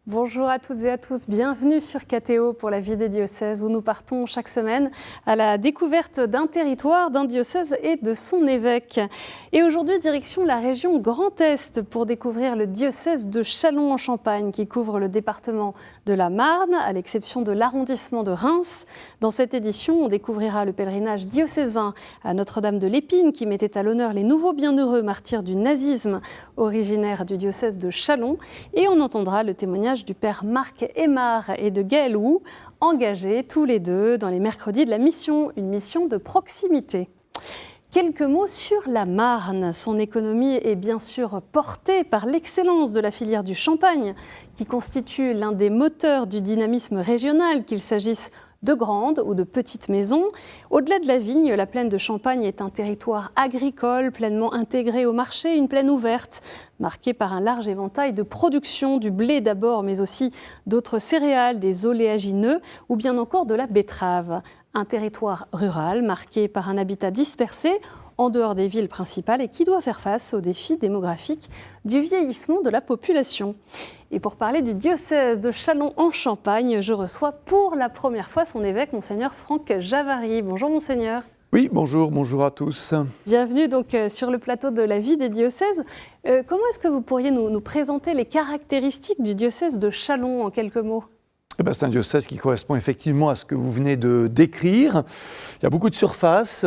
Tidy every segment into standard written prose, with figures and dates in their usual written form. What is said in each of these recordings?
Bonjour à toutes et à tous, bienvenue sur KTO pour la vie des diocèses où nous partons chaque semaine à la découverte d'un territoire, d'un diocèse et de son évêque. Et aujourd'hui, direction la région Grand Est pour découvrir le diocèse de Châlons-en-Champagne qui couvre le département de la Marne, à l'exception de l'arrondissement de Reims. Dans cette édition, on découvrira le pèlerinage diocésain à Notre-Dame de l'Épine qui mettait à l'honneur les nouveaux bienheureux martyrs du nazisme originaires du diocèse de Châlons. Et on entendra le témoignage du père Marc Aymar et de Gaël Hou, engagés tous les deux dans les mercredis de la mission, une mission de proximité. Quelques mots sur la Marne. Son économie est bien sûr portée par l'excellence de la filière du champagne, qui constitue l'un des moteurs du dynamisme régional, qu'il s'agisse de grandes ou de petites maisons. Au-delà de la vigne, la plaine de Champagne est un territoire agricole pleinement intégré au marché, une plaine ouverte, marquée par un large éventail de production, du blé d'abord, mais aussi d'autres céréales, des oléagineux ou bien encore de la betterave. Un territoire rural marqué par un habitat dispersé en dehors des villes principales et qui doit faire face aux défis démographiques du vieillissement de la population. Et pour parler du diocèse de Châlons-en-Champagne, je reçois pour la première fois son évêque, Monseigneur Franck Javary. Bonjour Monseigneur. Oui, bonjour à tous. Bienvenue donc sur le plateau de la vie des diocèses. Comment est-ce que vous pourriez nous présenter les caractéristiques du diocèse de Châlons en quelques mots ? C'est un diocèse qui correspond effectivement à ce que vous venez de décrire. Il y a beaucoup de surface.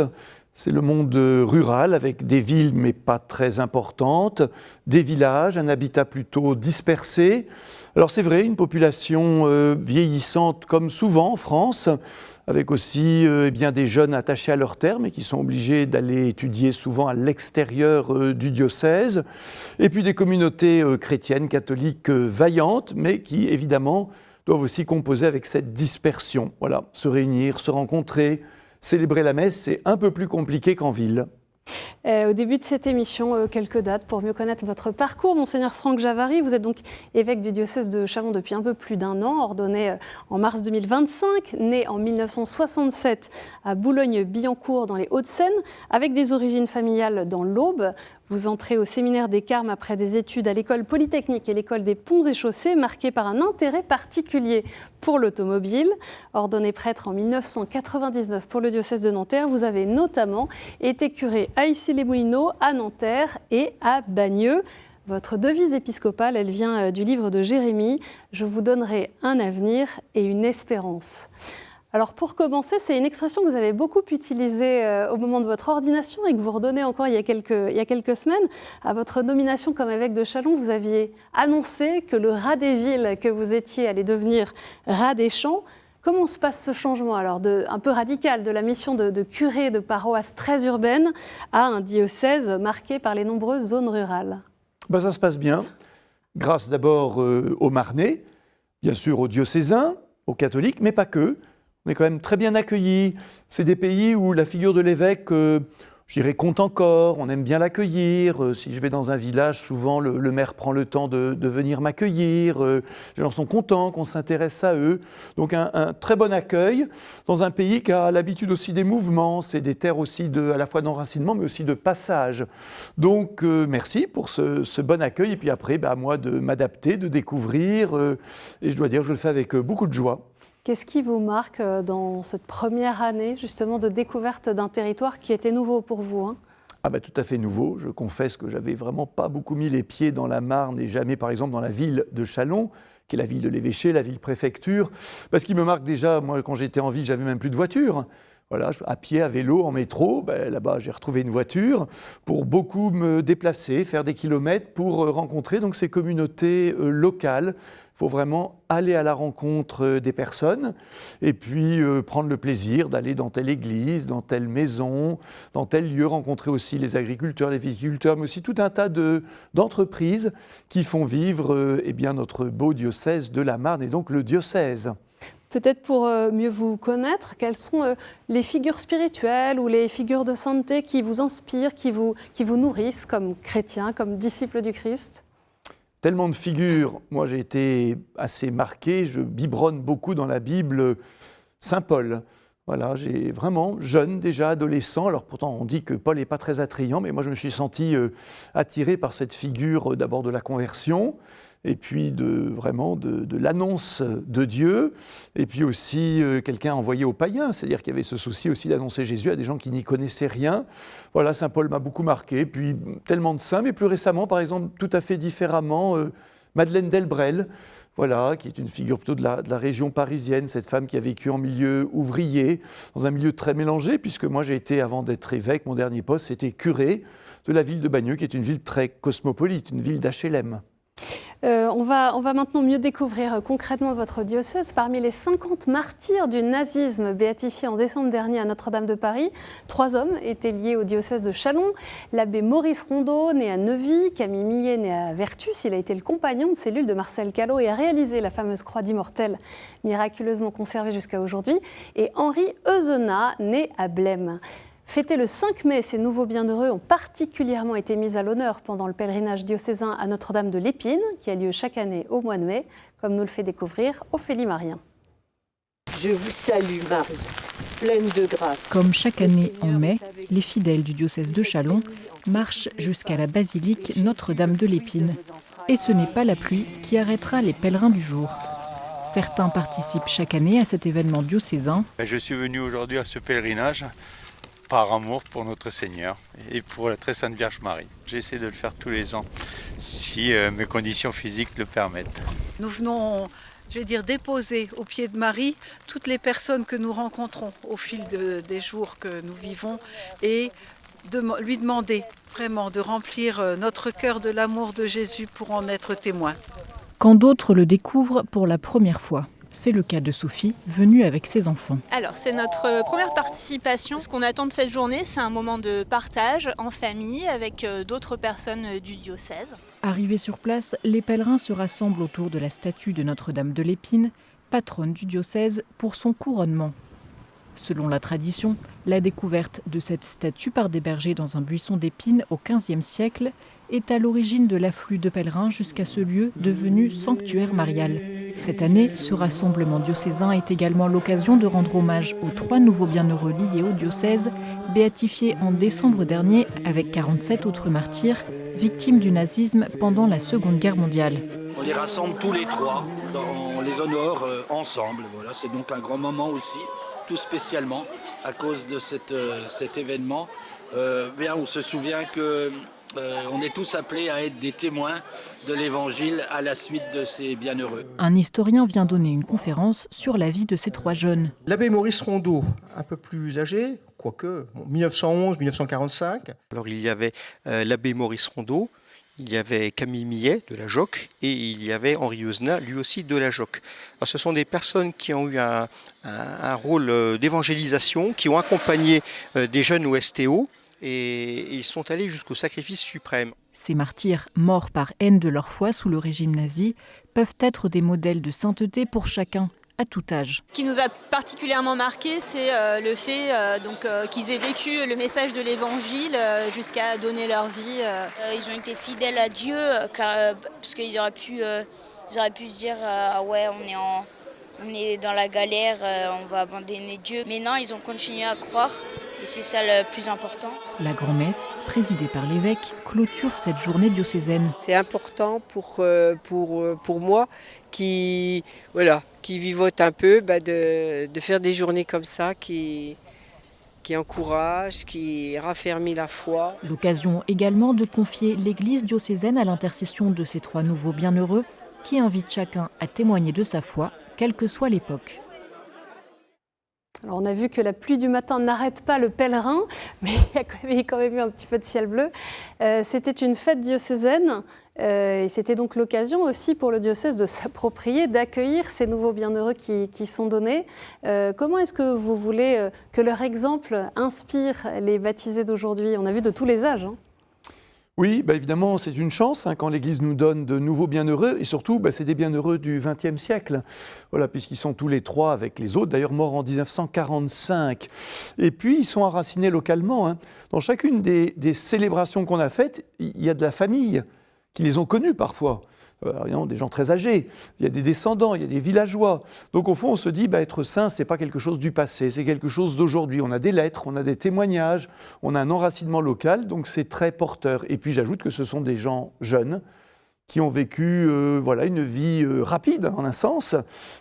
C'est le monde rural avec des villes mais pas très importantes, des villages, un habitat plutôt dispersé. Alors c'est vrai, une population vieillissante comme souvent en France, avec aussi des jeunes attachés à leur terre mais qui sont obligés d'aller étudier souvent à l'extérieur du diocèse. Et puis des communautés chrétiennes, catholiques vaillantes mais qui évidemment doivent aussi composer avec cette dispersion. Voilà, se réunir, se rencontrer, célébrer la messe, c'est un peu plus compliqué qu'en ville. Au début de cette émission, quelques dates pour mieux connaître votre parcours. Monseigneur Franck Javary, vous êtes donc évêque du diocèse de Châlons depuis un peu plus d'un an, ordonné en mars 2025, né en 1967 à Boulogne-Billancourt dans les Hauts-de-Seine, avec des origines familiales dans l'Aube. Vous entrez au séminaire des Carmes après des études à l'école polytechnique et l'école des ponts et chaussées, marquées par un intérêt particulier pour l'automobile. Ordonné prêtre en 1999 pour le diocèse de Nanterre, vous avez notamment été curé à Issy-les-Moulineaux, à Nanterre et à Bagneux. Votre devise épiscopale, elle vient du livre de Jérémie « Je vous donnerai un avenir et une espérance ». Alors pour commencer, c'est une expression que vous avez beaucoup utilisée au moment de votre ordination et que vous redonnez encore il y a quelques semaines. À votre nomination comme évêque de Châlons, vous aviez annoncé que le rat des villes que vous étiez allait devenir rat des champs. Comment se passe ce changement alors un peu radical de la mission de curé de paroisse très urbaine à un diocèse marqué par les nombreuses zones rurales ? Ça se passe bien, grâce d'abord aux Marnais, bien sûr aux diocésains, aux catholiques, mais pas que. On est quand même très bien accueillis. C'est des pays où la figure de l'évêque, je dirais, compte encore. On aime bien l'accueillir. Si je vais dans un village, souvent le maire prend le temps de venir m'accueillir. Les gens sont contents qu'on s'intéresse à eux. Donc un très bon accueil dans un pays qui a l'habitude aussi des mouvements. C'est des terres aussi à la fois d'enracinement mais aussi de passage. Donc merci pour ce bon accueil. Et puis après, à moi de m'adapter, de découvrir. Et je dois dire, je le fais avec beaucoup de joie. Qu'est-ce qui vous marque dans cette première année justement de découverte d'un territoire qui était nouveau pour vous Tout à fait nouveau. Je confesse que j'avais vraiment pas beaucoup mis les pieds dans la Marne et jamais par exemple dans la ville de Châlons, qui est la ville de l'évêché, la ville-préfecture. Ce qui me marque déjà, moi quand j'étais en ville, j'avais même plus de voiture. Voilà, à pied, à vélo, en métro, là-bas j'ai retrouvé une voiture pour beaucoup me déplacer, faire des kilomètres pour rencontrer donc, ces communautés locales. Il faut vraiment aller à la rencontre des personnes et puis prendre le plaisir d'aller dans telle église, dans telle maison, dans tel lieu, rencontrer aussi les agriculteurs, les viticulteurs, mais aussi tout un tas d'entreprises qui font vivre notre beau diocèse de la Marne et donc le diocèse. Peut-être pour mieux vous connaître, quelles sont les figures spirituelles ou les figures de sainteté qui vous inspirent, qui vous nourrissent comme chrétien, comme disciple du Christ ? Tellement de figures. Moi, j'ai été assez marqué. Je biberonne beaucoup dans la Bible Saint Paul. Voilà, j'ai vraiment jeune, déjà adolescent. Alors pourtant, on dit que Paul n'est pas très attrayant, mais moi je me suis senti attiré par cette figure d'abord de la conversion, et puis vraiment de l'annonce de Dieu, et puis aussi quelqu'un envoyé aux païens, c'est-à-dire qu'il y avait ce souci aussi d'annoncer Jésus à des gens qui n'y connaissaient rien. Voilà, Saint Paul m'a beaucoup marqué, puis tellement de saints, mais plus récemment, par exemple, tout à fait différemment, Madeleine Delbrel, voilà, qui est une figure plutôt de la région parisienne, cette femme qui a vécu en milieu ouvrier, dans un milieu très mélangé, puisque moi j'ai été, avant d'être évêque, mon dernier poste, c'était curé de la ville de Bagneux, qui est une ville très cosmopolite, une ville d'HLM. On va maintenant mieux découvrir concrètement votre diocèse. Parmi les 50 martyrs du nazisme béatifiés en décembre dernier à Notre-Dame de Paris, 3 hommes étaient liés au diocèse de Châlons. L'abbé Maurice Rondeau, né à Neuvy, Camille Millet, né à Vertus, il a été le compagnon de cellule de Marcel Callot et a réalisé la fameuse croix d'immortel, miraculeusement conservée jusqu'à aujourd'hui. Et Henri Euzenat, né à Blême. Fêtés le 5 mai, ces nouveaux bienheureux ont particulièrement été mis à l'honneur pendant le pèlerinage diocésain à Notre-Dame de l'Épine, qui a lieu chaque année au mois de mai, comme nous le fait découvrir Ophélie Marien. Je vous salue Marie, pleine de grâce. Comme chaque année en mai, les fidèles du diocèse de Châlons marchent jusqu'à la basilique Notre-Dame de l'Épine. Et ce n'est pas la pluie qui arrêtera les pèlerins du jour. Certains participent chaque année à cet événement diocésain. Je suis venu aujourd'hui à ce pèlerinage par amour pour notre Seigneur et pour la très sainte Vierge Marie. J'essaie de le faire tous les ans, si mes conditions physiques le permettent. Nous venons, déposer aux pieds de Marie toutes les personnes que nous rencontrons au fil des jours que nous vivons et lui demander vraiment de remplir notre cœur de l'amour de Jésus pour en être témoin. Quand d'autres le découvrent pour la première fois. C'est le cas de Sophie, venue avec ses enfants. Alors, c'est notre première participation. Ce qu'on attend de cette journée, c'est un moment de partage en famille avec d'autres personnes du diocèse. Arrivés sur place, les pèlerins se rassemblent autour de la statue de Notre-Dame de l'Épine, patronne du diocèse, pour son couronnement. Selon la tradition, la découverte de cette statue par des bergers dans un buisson d'épines au XVe siècle est à l'origine de l'afflux de pèlerins jusqu'à ce lieu devenu sanctuaire marial. Cette année, ce rassemblement diocésain est également l'occasion de rendre hommage aux 3 nouveaux bienheureux liés au diocèse, béatifiés en décembre dernier avec 47 autres martyrs, victimes du nazisme pendant la Seconde Guerre mondiale. On les rassemble tous les 3, on les honore ensemble. Voilà, c'est donc un grand moment aussi, tout spécialement à cause de cet événement. On se souvient que on est tous appelés à être des témoins de l'Évangile à la suite de ces bienheureux. Un historien vient donner une conférence sur la vie de ces 3 jeunes. L'abbé Maurice Rondeau, un peu plus âgé, quoique, 1911-1945. Alors il y avait l'abbé Maurice Rondeau, il y avait Camille Millet de la JOC et il y avait Henri Euzenat, lui aussi de la JOC. Alors, ce sont des personnes qui ont eu un rôle d'évangélisation, qui ont accompagné des jeunes au STO, et ils sont allés jusqu'au sacrifice suprême. Ces martyrs, morts par haine de leur foi sous le régime nazi, peuvent être des modèles de sainteté pour chacun, à tout âge. Ce qui nous a particulièrement marqué, c'est le fait qu'ils aient vécu le message de l'Évangile jusqu'à donner leur vie. Ils ont été fidèles à Dieu, parce qu'ils auraient pu se dire ah ouais, on est dans la galère, on va abandonner Dieu. Mais non, ils ont continué à croire. Et c'est ça le plus important. La grand-messe, présidée par l'évêque, clôture cette journée diocésaine. C'est important pour moi qui vivote un peu de faire des journées comme ça qui encouragent, qui raffermit la foi. L'occasion également de confier l'église diocésaine à l'intercession de ces 3 nouveaux bienheureux qui invitent chacun à témoigner de sa foi, quelle que soit l'époque. Alors on a vu que la pluie du matin n'arrête pas le pèlerin, mais il y a quand même eu un petit peu de ciel bleu. C'était une fête diocésaine et c'était donc l'occasion aussi pour le diocèse de s'approprier, d'accueillir ces nouveaux bienheureux qui sont donnés. Comment est-ce que vous voulez que leur exemple inspire les baptisés d'aujourd'hui? On a vu de tous les âges. Oui, évidemment, c'est une chance quand l'Église nous donne de nouveaux bienheureux, et surtout, c'est des bienheureux du XXe siècle, voilà, puisqu'ils sont tous les 3 avec les autres, d'ailleurs morts en 1945. Et puis, ils sont enracinés localement. Dans chacune des célébrations qu'on a faites, il y a de la famille qui les ont connus parfois. non, des gens très âgés, il y a des descendants, il y a des villageois. Donc au fond, on se dit, être saint, ce n'est pas quelque chose du passé, c'est quelque chose d'aujourd'hui. On a des lettres, on a des témoignages, on a un enracinement local, donc c'est très porteur. Et puis j'ajoute que ce sont des gens jeunes, qui ont vécu une vie rapide en un sens,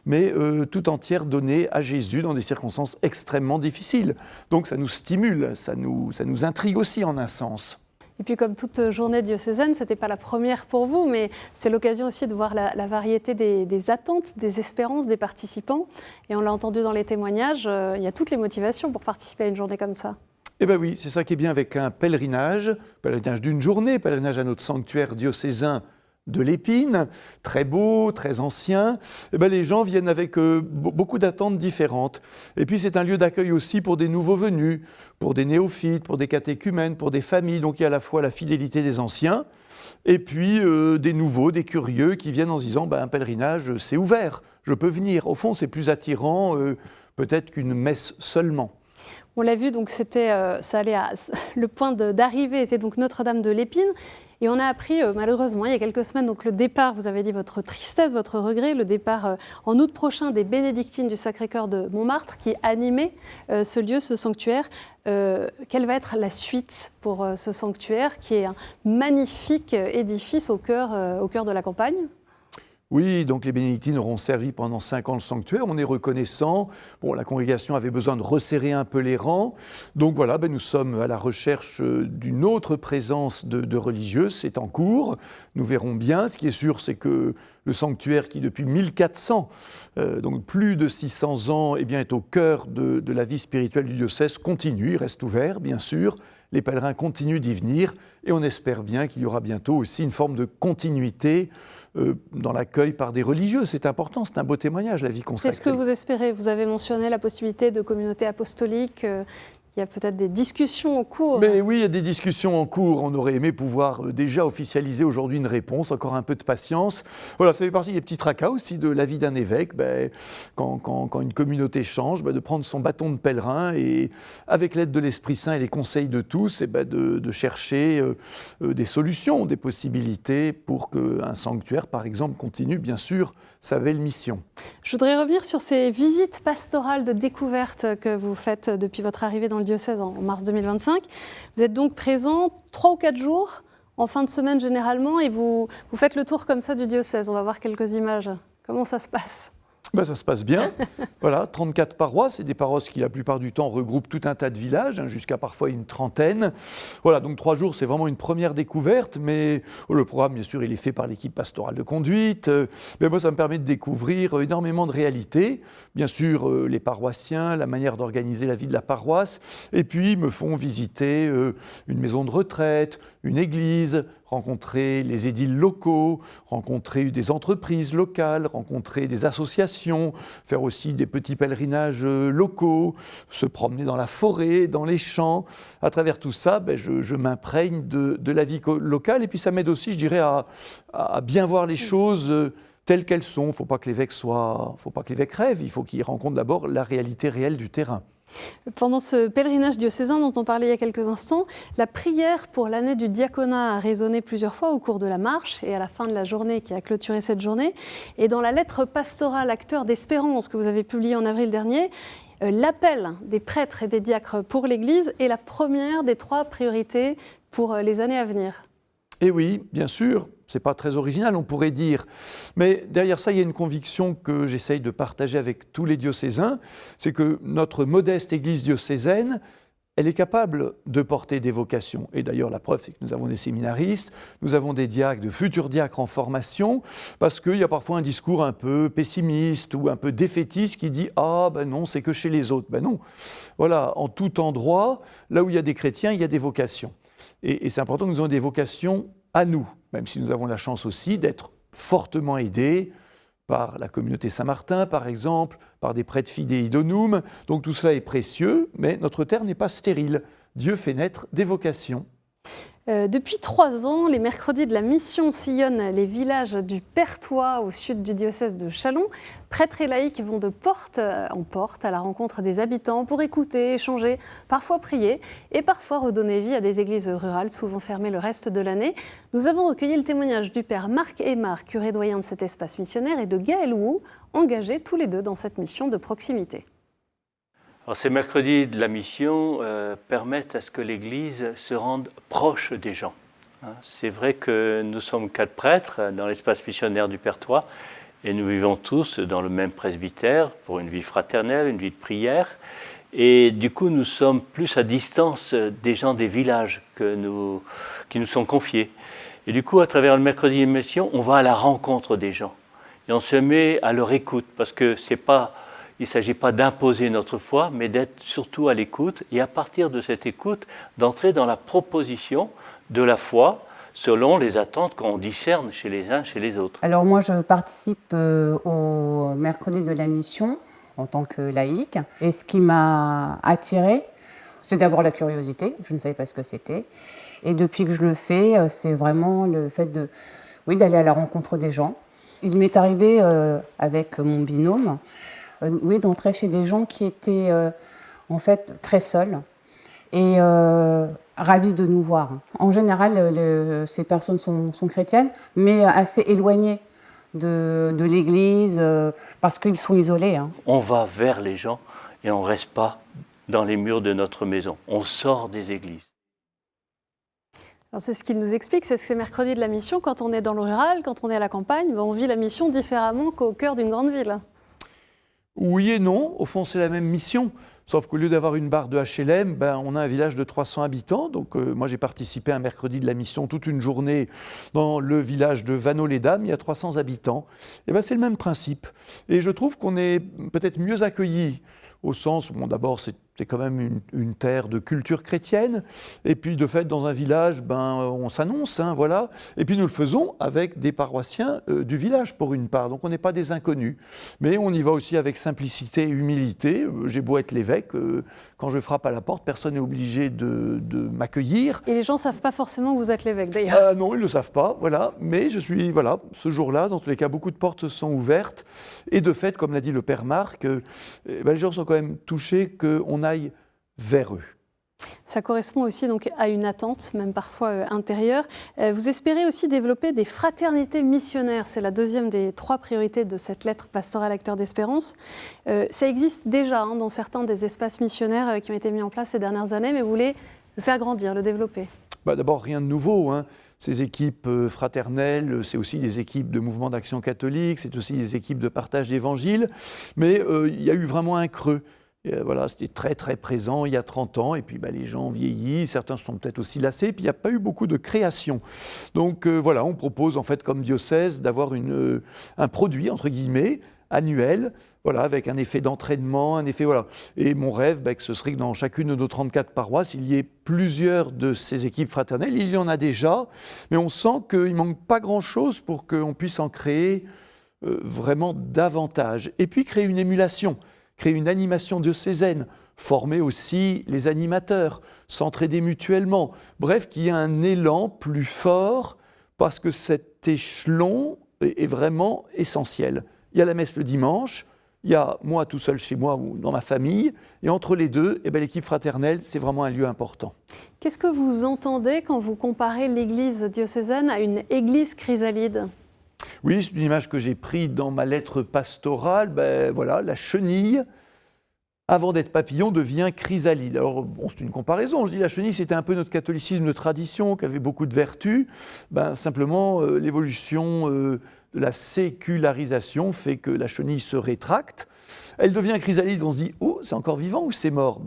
mais tout entière donnée à Jésus dans des circonstances extrêmement difficiles. Donc ça nous stimule, ça nous intrigue aussi en un sens. Et puis comme toute journée diocésaine, ce n'était pas la première pour vous, mais c'est l'occasion aussi de voir la variété des attentes, des espérances des participants. Et on l'a entendu dans les témoignages, il y a toutes les motivations pour participer à une journée comme ça. Eh bien oui, c'est ça qui est bien avec un pèlerinage d'une journée, pèlerinage à notre sanctuaire diocésain de l'Épine, très beau, très ancien. Eh bien, les gens viennent avec beaucoup d'attentes différentes. Et puis c'est un lieu d'accueil aussi pour des nouveaux venus, pour des néophytes, pour des catéchumènes, pour des familles. Donc il y a à la fois la fidélité des anciens, et puis des nouveaux, des curieux qui viennent en se disant un pèlerinage, c'est ouvert, je peux venir. Au fond, c'est plus attirant peut-être qu'une messe seulement. On l'a vu, donc le point d'arrivée était donc Notre-Dame de l'Épine. Et on a appris, malheureusement, il y a quelques semaines, donc le départ, vous avez dit votre tristesse, votre regret, le départ en août prochain des bénédictines du Sacré-Cœur de Montmartre qui animait ce lieu, ce sanctuaire. Quelle va être la suite pour ce sanctuaire qui est un magnifique édifice au cœur de la campagne ? Oui, donc les bénédictines auront servi pendant 5 ans le sanctuaire, on est reconnaissant. Bon, la congrégation avait besoin de resserrer un peu les rangs. Donc voilà, nous sommes à la recherche d'une autre présence de religieuses, c'est en cours. Nous verrons bien. Ce qui est sûr, c'est que le sanctuaire qui, depuis 1400, donc plus de 600 ans, est au cœur de la vie spirituelle du diocèse, continue, il reste ouvert, bien sûr. Les pèlerins continuent d'y venir et on espère bien qu'il y aura bientôt aussi une forme de continuité dans l'accueil par des religieux. C'est important, c'est un beau témoignage, la vie consacrée. C'est ce que vous espérez. Vous avez mentionné la possibilité de communautés apostoliques. Il y a peut-être des discussions en cours. Mais oui, il y a des discussions en cours. On aurait aimé pouvoir déjà officialiser aujourd'hui une réponse, encore un peu de patience. Voilà, ça fait partie des petits tracas aussi de la vie d'un évêque. Quand une communauté change, de prendre son bâton de pèlerin et, avec l'aide de l'Esprit Saint et les conseils de tous, de chercher des solutions, des possibilités pour qu'un sanctuaire, par exemple, continue, bien sûr, sa belle mission. Je voudrais revenir sur ces visites pastorales de découverte que vous faites depuis votre arrivée dans le diocèse en mars 2025. Vous êtes donc présent 3 ou 4 jours en fin de semaine généralement et vous faites le tour comme ça du diocèse. On va voir quelques images. Comment ça se passe ? Ça se passe bien. Voilà, 34 paroisses et des paroisses qui, la plupart du temps, regroupent tout un tas de villages, jusqu'à parfois une trentaine. Voilà, donc 3 jours, c'est vraiment une première découverte, mais le programme, bien sûr, il est fait par l'équipe pastorale de conduite. Mais moi, ça me permet de découvrir énormément de réalités. Bien sûr, les paroissiens, la manière d'organiser la vie de la paroisse, et puis me font visiter une maison de retraite, une église, rencontrer les édiles locaux, rencontrer des entreprises locales, rencontrer des associations, faire aussi des petits pèlerinages locaux, se promener dans la forêt, dans les champs. À travers tout ça, je m'imprègne de la vie locale et puis ça m'aide aussi, je dirais, à bien voir les choses telles qu'elles sont. Il ne faut pas que l'évêque rêve, il faut qu'il rencontre d'abord la réalité réelle du terrain. Pendant ce pèlerinage diocésain dont on parlait il y a quelques instants, la prière pour l'année du diaconat a résonné plusieurs fois au cours de la marche et à la fin de la journée qui a clôturé cette journée. Et dans la lettre pastorale Acteurs d'espérance que vous avez publiée en avril dernier, l'appel des prêtres et des diacres pour l'Église est la première des 3 priorités pour les années à venir. Et oui, bien sûr, c'est pas très original, on pourrait dire. Mais derrière ça, il y a une conviction que j'essaye de partager avec tous les diocésains, c'est que notre modeste Église diocésaine, elle est capable de porter des vocations. Et d'ailleurs, la preuve, c'est que nous avons des séminaristes, nous avons des diacres, de futurs diacres en formation, parce qu'il y a parfois un discours un peu pessimiste ou un peu défaitiste qui dit « Ah, non, c'est que chez les autres ». Non, voilà, en tout endroit, là où il y a des chrétiens, il y a des vocations. Et c'est important que nous ayons des vocations à nous, même si nous avons la chance aussi d'être fortement aidés par la communauté Saint-Martin, par exemple, par des prêtres fidei donum. Donc tout cela est précieux, mais notre terre n'est pas stérile. Dieu fait naître des vocations. Depuis 3 ans, les mercredis de la Mission sillonnent les villages du Perthois au sud du diocèse de Châlons. Prêtres et laïcs vont de porte en porte à la rencontre des habitants pour écouter, échanger, parfois prier et parfois redonner vie à des églises rurales souvent fermées le reste de l'année. Nous avons recueilli le témoignage du père Marc Aymar, curé doyen de cet espace missionnaire, et de Gaël Wu, engagés tous les deux dans cette mission de proximité. Alors, ces mercredis de la mission permettent à ce que l'Église se rende proche des gens. C'est vrai que nous sommes 4 prêtres dans l'espace missionnaire du Perthois et nous vivons tous dans le même presbytère pour une vie fraternelle, une vie de prière. Et du coup, nous sommes plus à distance des gens des villages qui nous sont confiés. Et du coup, à travers le mercredi de mission, on va à la rencontre des gens. Et on se met à leur écoute parce que il ne s'agit pas d'imposer notre foi, mais d'être surtout à l'écoute et à partir de cette écoute, d'entrer dans la proposition de la foi selon les attentes qu'on discerne chez les uns, chez les autres. Alors moi, je participe au mercredi de la mission en tant que laïque. Et ce qui m'a attirée, c'est d'abord la curiosité. Je ne savais pas ce que c'était. Et depuis que je le fais, c'est vraiment le fait d'aller à la rencontre des gens. Il m'est arrivé avec mon binôme, d'entrer chez des gens qui étaient en fait très seuls et ravis de nous voir. En général, ces personnes sont chrétiennes, mais assez éloignées de l'Église parce qu'ils sont isolés. On va vers les gens et on ne reste pas dans les murs de notre maison. On sort des églises. Alors c'est ce qu'il nous explique, c'est que ces mercredis de la mission, quand on est dans le rural, quand on est à la campagne, on vit la mission différemment qu'au cœur d'une grande ville. Oui et non, au fond c'est la même mission, sauf qu'au lieu d'avoir une barre de HLM, on a un village de 300 habitants. Donc moi j'ai participé à un mercredi de la mission toute une journée dans le village de Vanneau-les-Dames, il y a 300 habitants. Et c'est le même principe. Et je trouve qu'on est peut-être mieux accueillis au sens, d'abord c'est quand même une terre de culture chrétienne, et puis de fait dans un village, on s'annonce, voilà, et puis nous le faisons avec des paroissiens du village pour une part, donc on n'est pas des inconnus, mais on y va aussi avec simplicité et humilité. J'ai beau être l'évêque, quand je frappe à la porte, personne n'est obligé de m'accueillir. Et les gens ne savent pas forcément que vous êtes l'évêque d'ailleurs. Non, ils ne le savent pas, voilà, mais je suis, ce jour-là, dans tous les cas, beaucoup de portes sont ouvertes, et de fait, comme l'a dit le père Marc, les gens sont quand même touchés qu'on aille vers eux. Ça correspond aussi donc à une attente, même parfois intérieure. Vous espérez aussi développer des fraternités missionnaires. C'est la deuxième des 3 priorités de cette lettre pastorale Acteurs d'Espérance. Ça existe déjà dans certains des espaces missionnaires qui ont été mis en place ces dernières années, mais vous voulez le faire grandir, le développer. D'abord, rien de nouveau. Ces équipes fraternelles, c'est aussi des équipes de mouvement d'action catholique, c'est aussi des équipes de partage d'évangile. Mais il y a eu vraiment un creux. C'était très très présent il y a 30 ans, et puis les gens vieillissent, certains se sont peut-être aussi lassés, puis il n'y a pas eu beaucoup de création. Donc on propose en fait comme diocèse d'avoir un produit, entre guillemets, annuel, avec un effet d'entraînement, Et mon rêve, que ce serait que dans chacune de nos 34 paroisses, il y ait plusieurs de ces équipes fraternelles. Il y en a déjà, mais on sent qu'il ne manque pas grand-chose pour qu'on puisse en créer vraiment davantage. Et puis créer une émulation, créer une animation diocésaine, former aussi les animateurs, s'entraider mutuellement. Bref, qu'il y ait un élan plus fort, parce que cet échelon est vraiment essentiel. Il y a la messe le dimanche, il y a moi tout seul chez moi ou dans ma famille, et entre les deux, l'équipe fraternelle, c'est vraiment un lieu important. Qu'est-ce que vous entendez quand vous comparez l'église diocésaine à une église chrysalide ? Oui, c'est une image que j'ai prise dans ma lettre pastorale. La chenille, avant d'être papillon, devient chrysalide. Alors, c'est une comparaison. Je dis la chenille, c'était un peu notre catholicisme de tradition, qui avait beaucoup de vertus. Simplement, l'évolution de la sécularisation fait que la chenille se rétracte. Elle devient chrysalide, on se dit « Oh, c'est encore vivant ou c'est mort ?»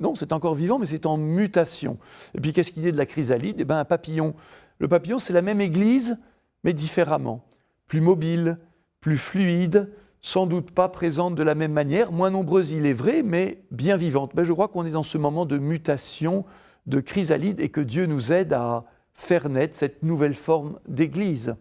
Non, c'est encore vivant, mais c'est en mutation. Et puis, qu'est-ce qu'il y a de la chrysalide ? Un papillon. Le papillon, c'est la même église, mais différemment. Plus mobile, plus fluide, sans doute pas présente de la même manière, moins nombreuse il est vrai, mais bien vivante. Je crois qu'on est dans ce moment de mutation, de chrysalide, et que Dieu nous aide à faire naître cette nouvelle forme d'église.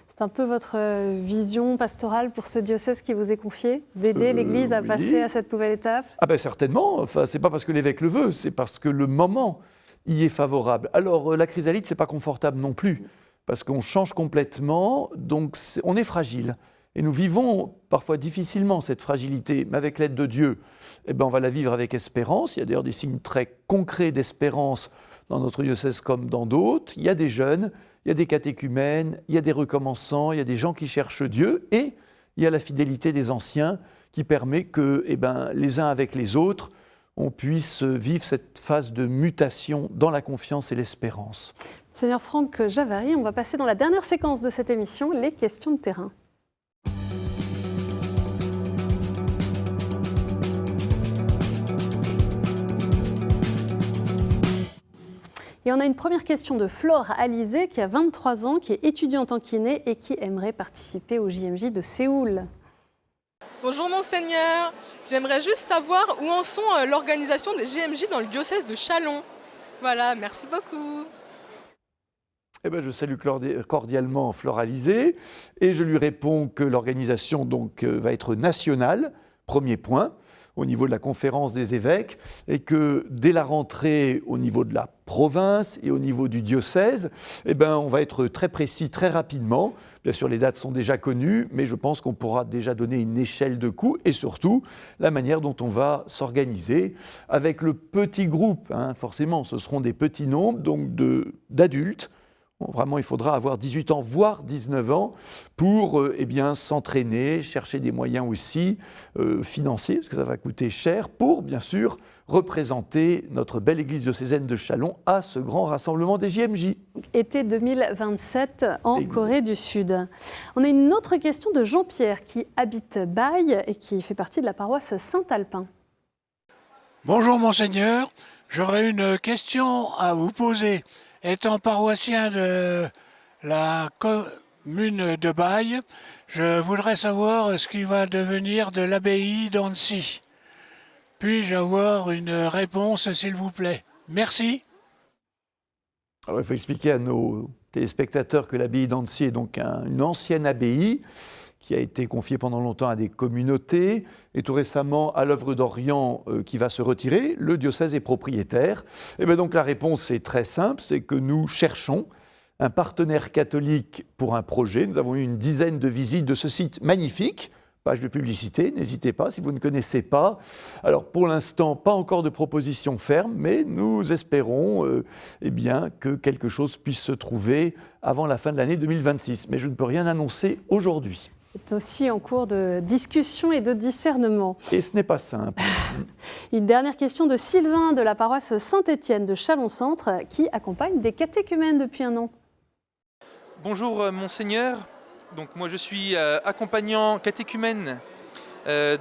C'est un peu votre vision pastorale pour ce diocèse qui vous est confié, d'aider l'Église à passer à cette nouvelle étape ? Certainement, c'est pas parce que l'évêque le veut, c'est parce que le moment y est favorable. Alors la chrysalide, c'est pas confortable non plus, parce qu'on change complètement, donc on est fragile. Et nous vivons parfois difficilement cette fragilité, mais avec l'aide de Dieu, eh ben, on va la vivre avec espérance. Il y a d'ailleurs des signes très concrets d'espérance dans notre diocèse comme dans d'autres. Il y a des jeunes, il y a des catéchumènes, il y a des recommençants, il y a des gens qui cherchent Dieu, et il y a la fidélité des anciens qui permet que eh ben, les uns avec les autres, on puisse vivre cette phase de mutation dans la confiance et l'espérance. Monseigneur Franck Javary, on va passer dans la dernière séquence de cette émission, les questions de terrain. Et on a une première question de Flore Alizé qui a 23 ans, qui est étudiante en kiné et qui aimerait participer au JMJ de Séoul. Bonjour Monseigneur, j'aimerais juste savoir où en sont l'organisation des JMJ dans le diocèse de Châlons. Voilà, merci beaucoup. Eh ben, je salue cordialement Flore Alizé et je lui réponds que l'organisation donc, va être nationale, premier point, au niveau de la conférence des évêques, et que dès la rentrée au niveau de la province et au niveau du diocèse, eh ben, on va être très précis très rapidement. Bien sûr, les dates sont déjà connues, mais je pense qu'on pourra déjà donner une échelle de coûts et surtout la manière dont on va s'organiser avec le petit groupe. Hein, forcément, ce seront des petits nombres donc d'adultes. Vraiment, il faudra avoir 18 ans, voire 19 ans, pour eh bien, s'entraîner, chercher des moyens aussi financiers, parce que ça va coûter cher, pour, bien sûr, représenter notre belle église diocésaine de Châlons à ce grand rassemblement des JMJ. Été 2027 en Corée du Sud. On a une autre question de Jean-Pierre, qui habite Baille et qui fait partie de la paroisse Saint-Alpin. Bonjour Monseigneur, j'aurais une question à vous poser. Étant paroissien de la commune de Baille, je voudrais savoir ce qui va devenir de l'abbaye d'Annecy. Puis-je avoir une réponse, s'il vous plaît? Merci. Alors, il faut expliquer à nos téléspectateurs que l'abbaye d'Annecy est donc une ancienne abbaye qui a été confiée pendant longtemps à des communautés, et tout récemment à l'œuvre d'Orient qui va se retirer. Le diocèse est propriétaire. Et bien donc la réponse est très simple, c'est que nous cherchons un partenaire catholique pour un projet. Nous avons eu une dizaine de visites de ce site magnifique. Page de publicité, n'hésitez pas si vous ne connaissez pas. Alors pour l'instant, pas encore de proposition ferme, mais nous espérons eh bien, que quelque chose puisse se trouver avant la fin de l'année 2026. Mais je ne peux rien annoncer aujourd'hui. C'est aussi en cours de discussion et de discernement. Et ce n'est pas simple. Une dernière question de Sylvain de la paroisse Saint-Étienne de Châlons-Centre qui accompagne des catéchumènes depuis un an. Bonjour Monseigneur. Donc moi je suis accompagnant catéchumène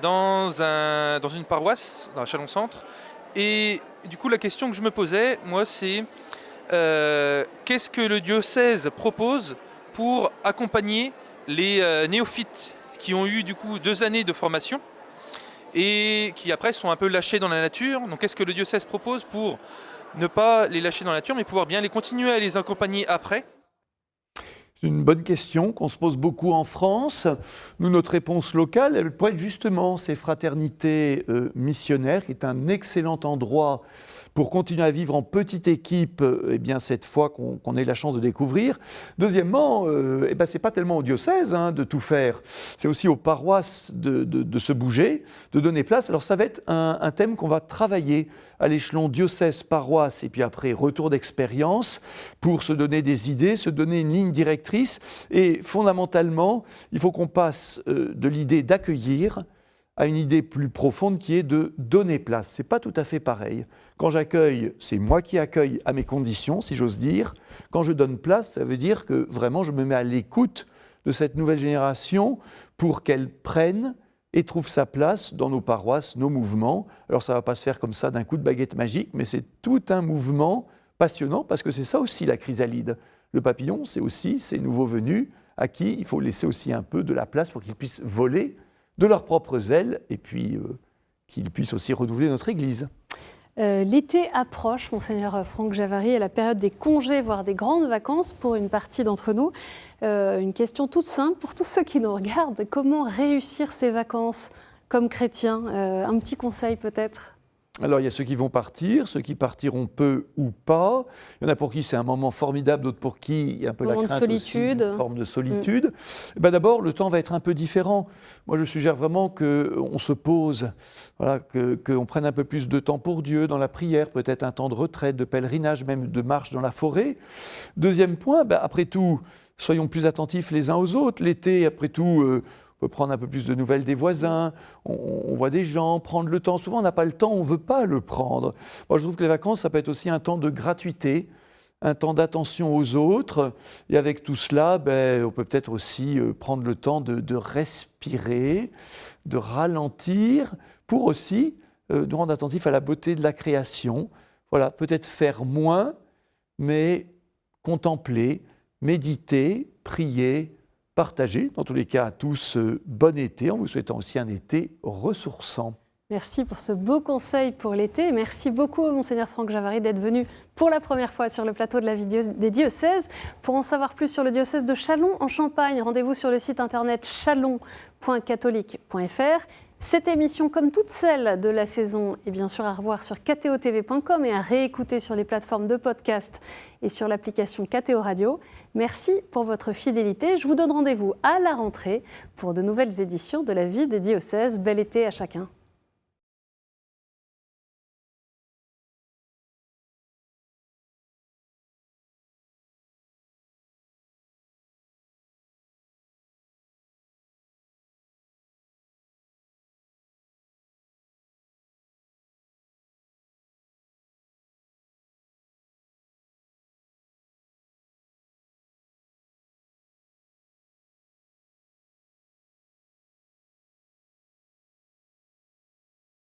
dans une paroisse, dans Châlons-Centre. Et du coup la question que je me posais, moi c'est qu'est-ce que le diocèse propose pour accompagner les néophytes qui ont eu du coup 2 années de formation et qui après sont un peu lâchés dans la nature. Donc qu'est-ce que le diocèse propose pour ne pas les lâcher dans la nature mais pouvoir bien les continuer à les accompagner après? C'est une bonne question qu'on se pose beaucoup en France. Nous, notre réponse locale, elle pourrait être justement ces fraternités missionnaires, qui est un excellent endroit pour continuer à vivre en petite équipe, eh bien, cette fois qu'on ait la chance de découvrir. Deuxièmement, eh ben, ce n'est pas tellement au diocèse de tout faire, c'est aussi aux paroisses de se bouger, de donner place. Alors ça va être un thème qu'on va travailler à l'échelon diocèse, paroisse et puis après retour d'expérience pour se donner des idées, se donner une ligne directrice. Et fondamentalement, il faut qu'on passe de l'idée d'accueillir à une idée plus profonde qui est de donner place. Ce n'est pas tout à fait pareil. Quand j'accueille, c'est moi qui accueille à mes conditions, si j'ose dire. Quand je donne place, ça veut dire que vraiment je me mets à l'écoute de cette nouvelle génération pour qu'elle prenne et trouve sa place dans nos paroisses, nos mouvements. Alors ça ne va pas se faire comme ça d'un coup de baguette magique, mais c'est tout un mouvement passionnant parce que c'est ça aussi la chrysalide. Le papillon, c'est aussi ces nouveaux venus à qui il faut laisser aussi un peu de la place pour qu'ils puissent voler de leurs propres ailes et puis qu'ils puissent aussi renouveler notre Église. L'été approche, Monseigneur Franck Javary, et la période des congés, voire des grandes vacances pour une partie d'entre nous. Une question toute simple pour tous ceux qui nous regardent. Comment réussir ces vacances comme chrétien? Un petit conseil peut-être? Alors, il y a ceux qui vont partir, ceux qui partiront peu ou pas. Il y en a pour qui c'est un moment formidable, d'autres pour qui il y a un peu la crainte solitude. aussi, une forme de solitude. D'abord, le temps va être un peu différent. Moi, je suggère vraiment qu'on se pose, voilà, qu'on prenne un peu plus de temps pour Dieu dans la prière, peut-être un temps de retraite, de pèlerinage, même de marche dans la forêt. Deuxième point, après tout, soyons plus attentifs les uns aux autres. L'été, après tout, on peut prendre un peu plus de nouvelles des voisins, on voit des gens, prendre le temps. Souvent, on n'a pas le temps, on ne veut pas le prendre. Moi, je trouve que les vacances, ça peut être aussi un temps de gratuité, un temps d'attention aux autres. Et avec tout cela, on peut peut-être aussi prendre le temps de respirer, de ralentir, pour aussi nous rendre attentifs à la beauté de la création. Voilà, peut-être faire moins, mais contempler, méditer, prier, partager. Dans tous les cas, à tous, bon été, en vous souhaitant aussi un été ressourçant. Merci pour ce beau conseil pour l'été. Merci beaucoup, Monseigneur Franck Javary, d'être venu pour la première fois sur le plateau de la vie des diocèses. Pour en savoir plus sur le diocèse de Châlons en Champagne, rendez-vous sur le site internet chalon.catholique.fr. Cette émission, comme toutes celles de la saison, est bien sûr à revoir sur kto.tv.com et à réécouter sur les plateformes de podcast et sur l'application KTO Radio. Merci pour votre fidélité. Je vous donne rendez-vous à la rentrée pour de nouvelles éditions de la vie des diocèses. Bel été à chacun.